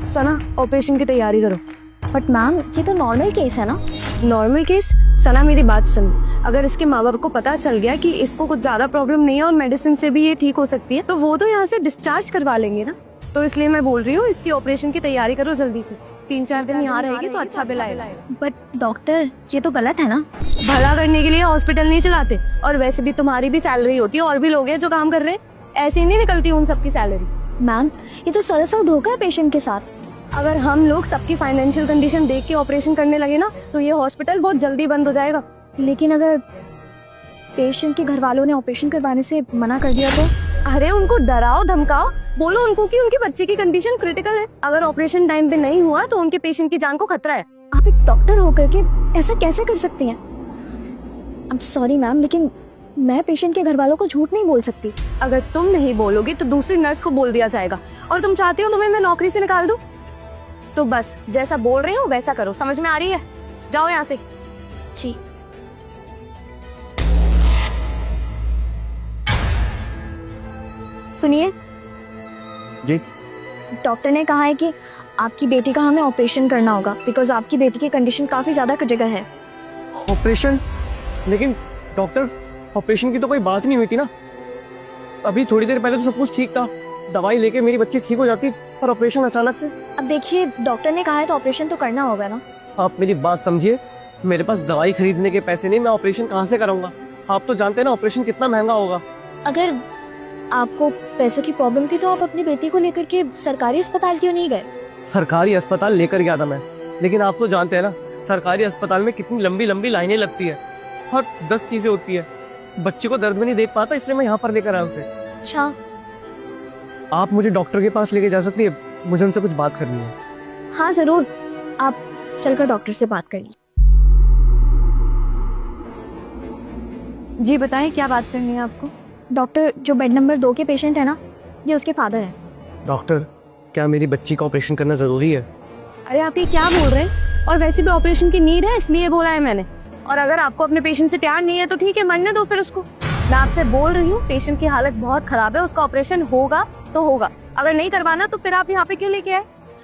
सना, operation की तैयारी करो। बट मैम ये तो नॉर्मल केस है ना। Normal case? सना मेरी बात सुन, अगर इसके माँ बाप को पता चल गया कि इसको कुछ ज्यादा प्रॉब्लम नहीं है और मेडिसिन से भी ये ठीक हो सकती है, तो वो तो यहाँ से डिस्चार्ज करवा लेंगे ना। तो इसलिए मैं बोल रही हूँ इसकी ऑपरेशन की तैयारी करो जल्दी से। 3-4 दिन यहाँ रहेगी तो अच्छा बिल आएगा। बट डॉक्टर ये तो गलत है ना। भला करने के लिए हॉस्पिटल नहीं चलाते, और वैसे भी तुम्हारी भी सैलरी होती है और भी लोग हैं जो काम कर रहे हैं, ऐसे ही नहीं निकलती उन सबकी सैलरी। मैम ये तो सरासर धोखा है पेशेंट के साथ। अगर हम लोग सबकी फाइनेंशियल कंडीशन देख के ऑपरेशन करने लगे ना, तो ये हॉस्पिटल बहुत जल्दी बंद हो जाएगा। लेकिन अगर पेशेंट के घर वालों ने ऑपरेशन करवाने से मना कर दिया तो? अरे उनको डराओ धमकाओ, बोलो उनको कि उनके बच्चे की कंडीशन क्रिटिकल है, अगर ऑपरेशन टाइम पे नहीं हुआ तो उनके पेशेंट की जान को खतरा है। आप एक डॉक्टर होकर के ऐसा कैसे कर सकती हैं? आई एम सॉरी मैम, लेकिन मैं पेशेंट के घर वालों को झूठ नहीं बोल सकती। अगर तुम नहीं बोलोगी तो दूसरी नर्स को बोल दिया जाएगा, और तुम चाहती हो तुम्हें मैं नौकरी से निकाल दूं? तो बस जैसा बोल रही हूँ वैसा करो, समझ में आ रही है? जाओ यहाँ से। जी। सुनिए जी। डॉक्टर ने कहा है कि आपकी बेटी का हमें ऑपरेशन करना होगा, बिकॉज आपकी बेटी की कंडीशन काफी ज्यादा क्रिटिकल है। ऑपरेशन? लेकिन डॉक्टर, ऑपरेशन की तो कोई बात नहीं हुई थी ना। अभी थोड़ी देर पहले तो सब कुछ ठीक था, दवाई लेके मेरी बच्ची ठीक हो जाती, और ऑपरेशन अचानक से। अब देखिए डॉक्टर ने कहा है तो ऑपरेशन तो करना होगा ना। आप मेरी बात समझिए, मेरे पास दवाई खरीदने के पैसे नहीं, मैं ऑपरेशन कहाँ से कराऊंगा? आप तो जानते हैं ना ऑपरेशन कितना महंगा होगा। अगर आपको पैसों की प्रॉब्लम थी तो आप अपनी बेटी को लेकर के सरकारी अस्पताल क्यों नहीं गए? सरकारी अस्पताल लेकर गया था मैं, लेकिन आप तो जानते हैं ना सरकारी अस्पताल में कितनी लंबी लंबी लाइनें लगती है और 10 चीजें होती है। बच्चे को दर्द में नहीं देख पाता, इसलिए मैं यहाँ पर लेकर आया उसे। अच्छा, आप मुझे डॉक्टर के पास लेके जा सकती है, मुझे उनसे कुछ बात करनी है। हाँ जरूर, आप चलकर डॉक्टर से बात कर लीजिए। जी बताएं, क्या बात करनी है आपको? डॉक्टर, जो बेड नंबर 2 के पेशेंट है ना, ये उसके फादर हैं। डॉक्टर, क्या मेरी बच्ची का ऑपरेशन करना जरूरी है? अरे आप ये क्या बोल रहे हैं? और वैसे भी ऑपरेशन की नीड है इसलिए बोला है मैंने, और अगर आपको अपने पेशेंट से प्यार नहीं है तो ठीक है, मरने दो फिर उसको। मैं आपसे बोल रही हूँ पेशेंट की हालत बहुत खराब है, उसका ऑपरेशन होगा तो होगा, अगर नहीं करवाना तो फिर आप यहाँ पे क्यों लेके आए?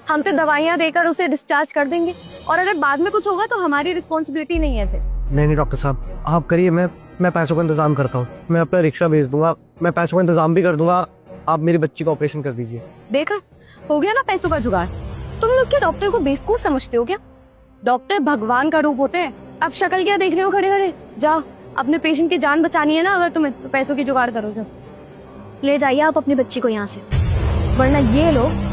हम तो दवाइयाँ देकर उसे डिस्चार्ज कर देंगे, और अगर बाद में कुछ होगा तो हमारी रिस्पॉन्सिबिलिटी नहीं है फिर। नहीं डॉक्टर साहब, आप करिए, मैं पैसों का इंतजाम करता हूँ, मैं अपना रिक्शा भेज दूंगा, मैं पैसों का इंतजाम भी कर दूंगा, आप मेरी बच्ची का ऑपरेशन कर दीजिए। देखा, हो गया ना पैसों का जुगाड़। तुम लोग क्या डॉक्टर को बेवकूफ समझते हो क्या? डॉक्टर भगवान का रूप होते हैं। अब शक्ल क्या देख रहे हो खड़े खड़े? जाओ, अपने पेशेंट की जान बचानी है ना अगर तुम्हें, तो पैसों की जुगाड़ करो। जब ले जाइए आप अपनी बच्ची को यहाँ से, वरना ये लोग